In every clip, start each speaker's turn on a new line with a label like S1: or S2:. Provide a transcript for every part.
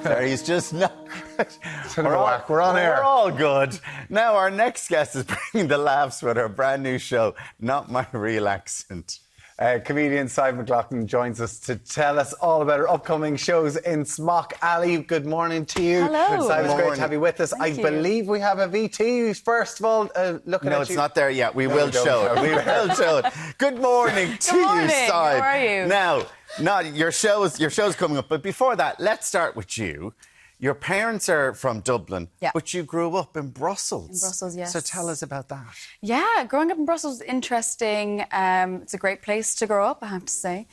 S1: Sorry, he's just not...
S2: We're on air.
S1: We're all good. Now, our next guest is bringing the laughs with her brand new show, Not My Real Accent.
S2: Comedian Sadhbh McLoughlin joins us to tell us all about her upcoming shows in Smock Alley. Good morning to you.
S3: Hello.
S2: Sadhbh, it's great to have you with us.
S3: Thank you.
S2: Believe we have a VT. First of all, looking at you.
S1: No, it's not there yet. We will show it. We will show it. Good morning to you, Sadhbh.
S3: How are you?
S1: Now, your show's coming up, but before that, let's start with you. Your parents are from Dublin, but you grew up in Brussels.
S3: In Brussels, yes.
S1: So tell us about that.
S3: Yeah, growing up in Brussels is interesting. It's a great place to grow up, I have to say.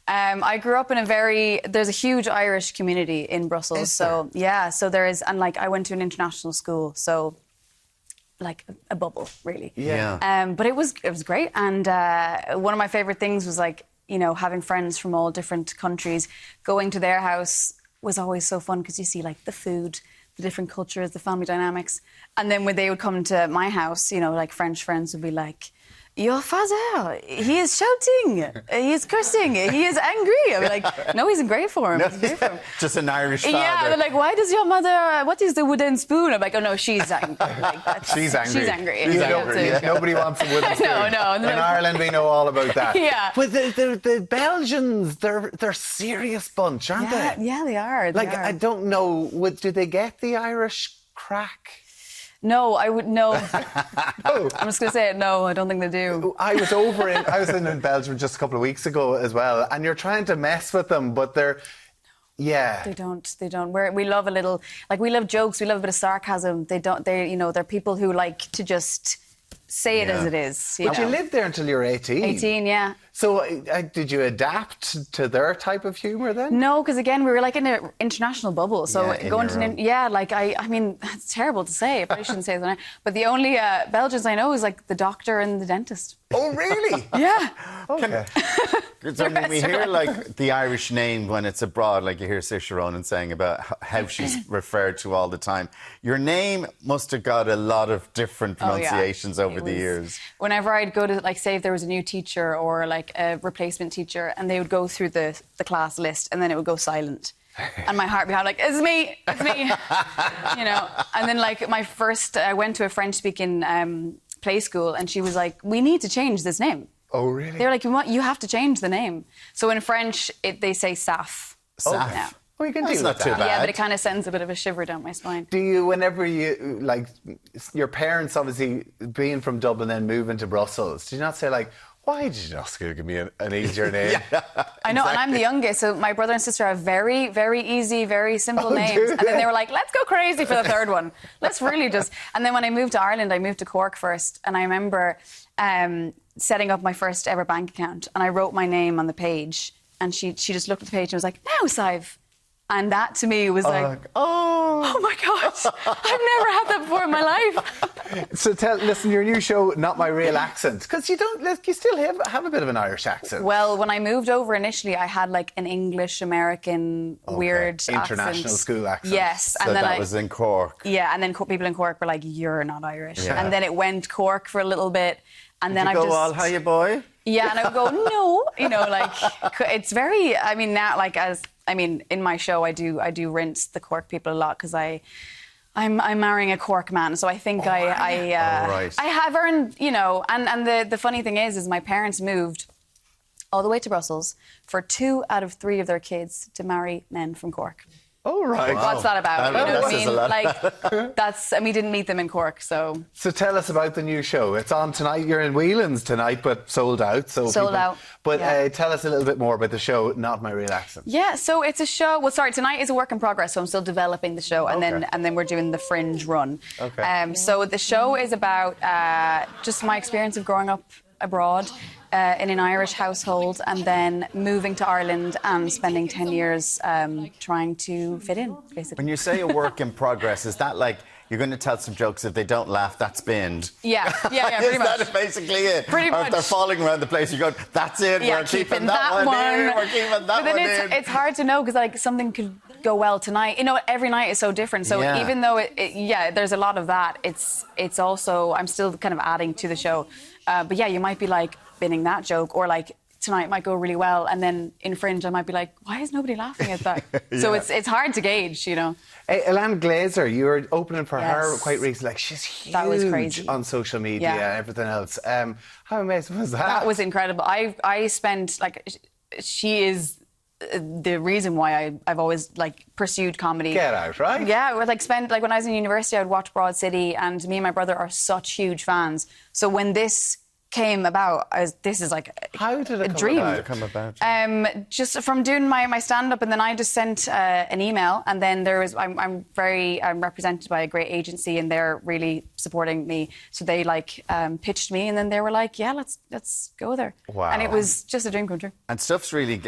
S3: I grew up in there's a huge Irish community in Brussels.
S1: Is there?
S3: So, yeah, so there is, and like I went to an international school, so like a bubble, really.
S1: Yeah.
S3: But it was great. And one of my favourite things was like, you know, having friends from all different countries, going to their house was always so fun because you see like the food, the different cultures, the family dynamics. And then when they would come to my house, you know, like French friends would be like, your father, he is shouting, he is cursing, he is angry. I'm like, no, he's in great form.
S1: No,
S3: He's in great form.
S1: just an Irish father.
S3: Yeah, they're like, why does your mother, what is the wooden spoon? I'm like, oh no, she's angry. Like,
S2: She's angry.
S3: She's angry.
S1: She's angry, yeah.
S2: Nobody wants a wooden spoon.
S3: No.
S2: In Ireland, we know all about that.
S3: Yeah.
S2: But the Belgians, they're a serious bunch, aren't they?
S3: Yeah, they are. They are.
S2: I don't know, do they get the Irish crack?
S3: No, I would no.
S2: No.
S3: I'm just going to say it. No, I don't think they do.
S2: I was in Belgium just a couple of weeks ago as well, and you're trying to mess with them, but they're, yeah.
S3: They don't. We love a little, like we love jokes. We love a bit of sarcasm. They're people who like to just say it as it is.
S2: But you lived there until you were 18.
S3: 18, yeah.
S2: So did you adapt to their type of humour then?
S3: No, because again, we were like in an international bubble. So going to I mean, it's terrible to say. I probably shouldn't say that. But the only Belgians I know is like the doctor and the dentist.
S2: Oh, really?
S3: Yeah.
S2: Okay.
S1: So when we hear like the Irish name when it's abroad, like you hear Saoirse Ronan saying about how she's referred to all the time. Your name must have got a lot of different pronunciations over the years.
S3: Whenever I'd go to, like, say if there was a new teacher or like a replacement teacher, and they would go through the class list, and then it would go silent. And my heart behind, like, it's me, you know. And then, like, I went to a French-speaking play school, and she was like, we need to change this name.
S2: Oh, really?
S3: They were like, you have to change the name. So in French, they say Saf.
S1: Saf.
S3: Yeah.
S2: Oh, you can
S1: That's
S2: do
S1: not
S2: that.
S1: too bad.
S3: Yeah, but it kind of sends a bit of a shiver down my spine.
S2: Do you, whenever you, like, your parents obviously being from Dublin and moving to Brussels, do you not say, like, why did you not give me an easier name?
S3: I know, and I'm the youngest, so my brother and sister have very, very easy, very simple names. And then they were like, let's go crazy for the third one. Let's really just... And then when I moved to Ireland, I moved to Cork first, and I remember setting up my first ever bank account, and I wrote my name on the page, and she just looked at the page and was like, now, Sadhbh. And that to me was oh my gosh, I've never had that before in my life.
S2: So listen, your new show, Not My Real Accent, because you still have a bit of an Irish accent.
S3: Well, when I moved over initially, I had like an English, American, weird
S2: international
S3: accent.
S2: school accent.
S3: Yes.
S1: So that was in Cork.
S3: Yeah, and then people in Cork were like, you're not Irish.
S1: Yeah.
S3: And then it went Cork for a little bit. And then I just...
S1: all hiya, boy?
S3: Yeah, and I would go, no. You know, like, it's very... I mean, now, like, in my show, I do rinse the Cork people a lot because I'm marrying a Cork man, so I think I have earned, you know, and the funny thing is my parents moved all the way to Brussels for 2 out of 3 of their kids to marry men from Cork.
S2: Oh, right.
S1: Wow.
S3: What's that about?
S1: You know
S3: what I mean? Like, and we didn't meet them in Cork, so...
S2: So tell us about the new show. It's on tonight. You're in Whelan's tonight, but sold out.
S3: Sold out.
S2: But tell us a little bit more about the show, Not My Real Accent.
S3: Yeah, so it's a show... Well, sorry, tonight is a work in progress, so I'm still developing the show, and then we're doing the Fringe run.
S2: Okay.
S3: So the show is about just my experience of growing up abroad in an Irish household and then moving to Ireland and spending 10 years trying to fit in, basically.
S1: When you say a work in progress, is that like you're going to tell some jokes, if they don't laugh, that's binned?
S3: Yeah, pretty much.
S1: Is that basically it?
S3: Pretty
S1: or
S3: much.
S1: if they're falling around the place, you go, that's it, we're keeping that one in, we're keeping that one in.
S3: It's hard to know because like something could go well tonight. You know, every night is so different. So even though there's a lot of that, it's also, I'm still kind of adding to the show. But yeah, you might be like binning that joke or like tonight might go really well, and then in Fringe I might be like, why is nobody laughing at that? So it's hard to gauge, you know.
S2: Hey, Ilana Glazer, you were opening for her
S3: Yes.
S2: quite recently. Like, she's huge
S3: That was crazy.
S2: on social media and everything else. How amazing was that?
S3: That was incredible. I spent, like, she is the reason why I've always, like, pursued comedy.
S2: Get out, right?
S3: Yeah, I would, like, when I was in university, I would watch Broad City, and me and my brother are such huge fans. So when this came about, this is like
S2: How did it
S3: a dream.
S1: Come about?
S3: Just from doing my stand-up, and then I just sent an email, and then I'm represented by a great agency, and they're really supporting me. So they pitched me, and then they were like, yeah, let's go there.
S2: Wow.
S3: And it was just a dream come true.
S1: And stuff's really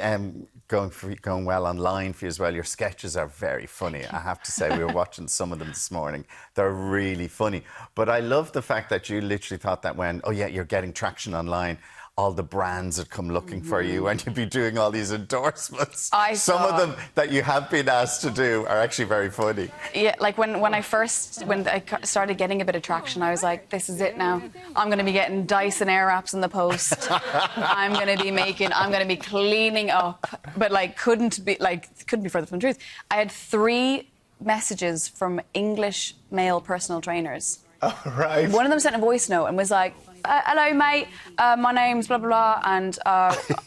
S1: going well online for you as well. Your sketches are very funny. I have to say, we were watching some of them this morning. They're really funny. But I love the fact that you literally thought that when, oh yeah, you're getting traction online, all the brands would come looking for you and you'd be doing all these endorsements. Some of them that you have been asked to do are actually very funny.
S3: Yeah, like when I started getting a bit of traction, I was like, this is it now. I'm going to be getting Dyson Air Wraps in the post. I'm going to be cleaning up. But couldn't be further from the truth. I had 3 messages from English male personal trainers.
S2: Oh, right.
S3: One of them sent a voice note and was like, hello, mate. My name's blah, blah, blah, and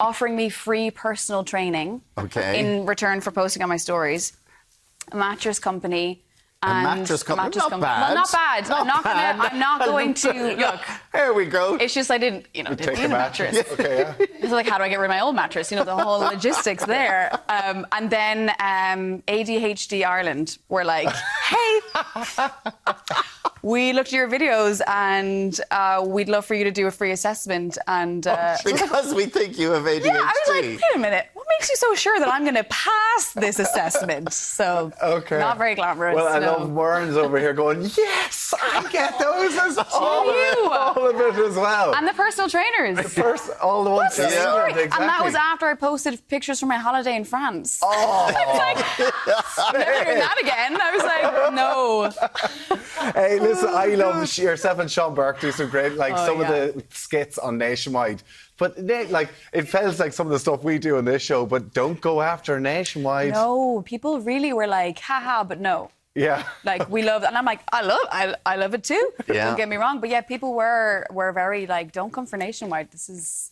S3: offering me free personal training in return for posting on my stories. A mattress company. And
S1: a mattress company? Not bad.
S3: Well, not bad. I'm not going to... Look.
S1: Here we go.
S3: It's just I didn't need a mattress.
S2: Yeah. Okay, yeah.
S3: It's like, how do I get rid of my old mattress? The whole logistics there. And then ADHD Ireland were like, hey... We looked at your videos and we'd love for you to do a free assessment. And
S1: because we think you have ADHD.
S3: Yeah, I was like, wait a minute. What makes you so sure that I'm going to pass this assessment? So, not very glamorous.
S2: Well, I love Warren's over here going, yes, I get those as all of it as well.
S3: And the personal trainers.
S2: All the ones.
S3: What's the story?
S2: Exactly.
S3: And that was after I posted pictures from my holiday in France.
S2: Oh.
S3: I was like, I'm never doing that again. I was like, no.
S2: Hey, listen, I love yourself and Sean Burke do some great, some of the skits on Nationwide. But it feels like some of the stuff we do on this show, but don't go after Nationwide.
S3: No, people really were like, haha, but no.
S2: Yeah.
S3: We love, and I'm like, I love it too.
S1: Yeah.
S3: Don't get me wrong. But yeah, people were very like, don't come for Nationwide. This is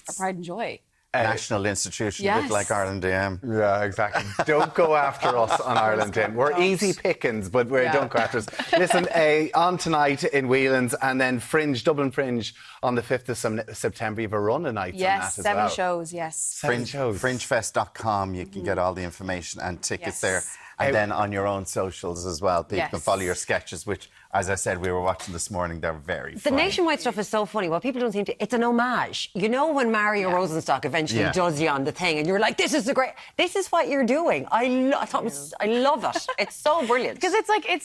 S3: a pride and joy.
S1: National institution, a bit like Ireland DM.
S2: Yeah, exactly. Don't go after us on Ireland DM. We're easy pickings, but don't go after us. Listen, on tonight in Whelan's, and then Dublin Fringe on the 5th of September. You have a run of nights on that as
S3: 7
S2: well.
S3: shows, yes.
S1: Fringefest.com, you can get all the information and tickets there. And then on your own socials as well, people can follow your sketches, which, as I said, we were watching this morning. They're very funny.
S4: The Nationwide stuff is so funny. Well, people don't seem to... It's an homage. You know when Mario Rosenstock eventually does you on the thing and you're like, this is what you're doing. I love it. It's so brilliant.
S3: Because it's like, if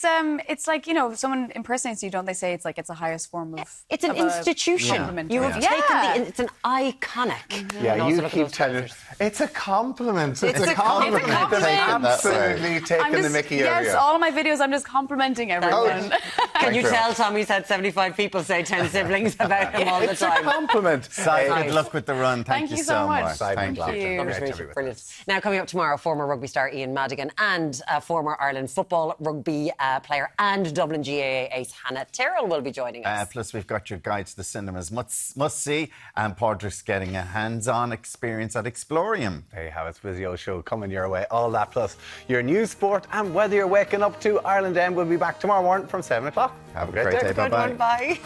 S3: someone impersonates you, don't they say it's the highest form of...
S4: It's an institution. You have taken it's an iconic.
S2: Yeah, you keep telling us. It's a compliment.
S4: It's a compliment.
S2: Absolutely taking the mickey out of you.
S3: Yes, all of my videos, I'm just complimenting everyone.
S4: Can you tell Tommy's had 75 people say 10 siblings about him all the time?
S2: It's a compliment.
S1: Good luck with the run. Thank you so much.
S3: Thank you.
S4: Brilliant. Now, coming up tomorrow, former rugby star Ian Madigan and former Ireland football rugby player and Dublin GAA ace Hannah Tyrrell will be joining us.
S1: Plus, we've got your guide to the cinemas must see, and Padraig's getting a hands-on experience at Explorium.
S2: There you have it. Vizio show coming your way. All that plus your news, sport, and whether you're waking up to Ireland M. We'll be back tomorrow morning from 7 o'clock.
S1: Have a great day. Bye-bye.
S4: Bye.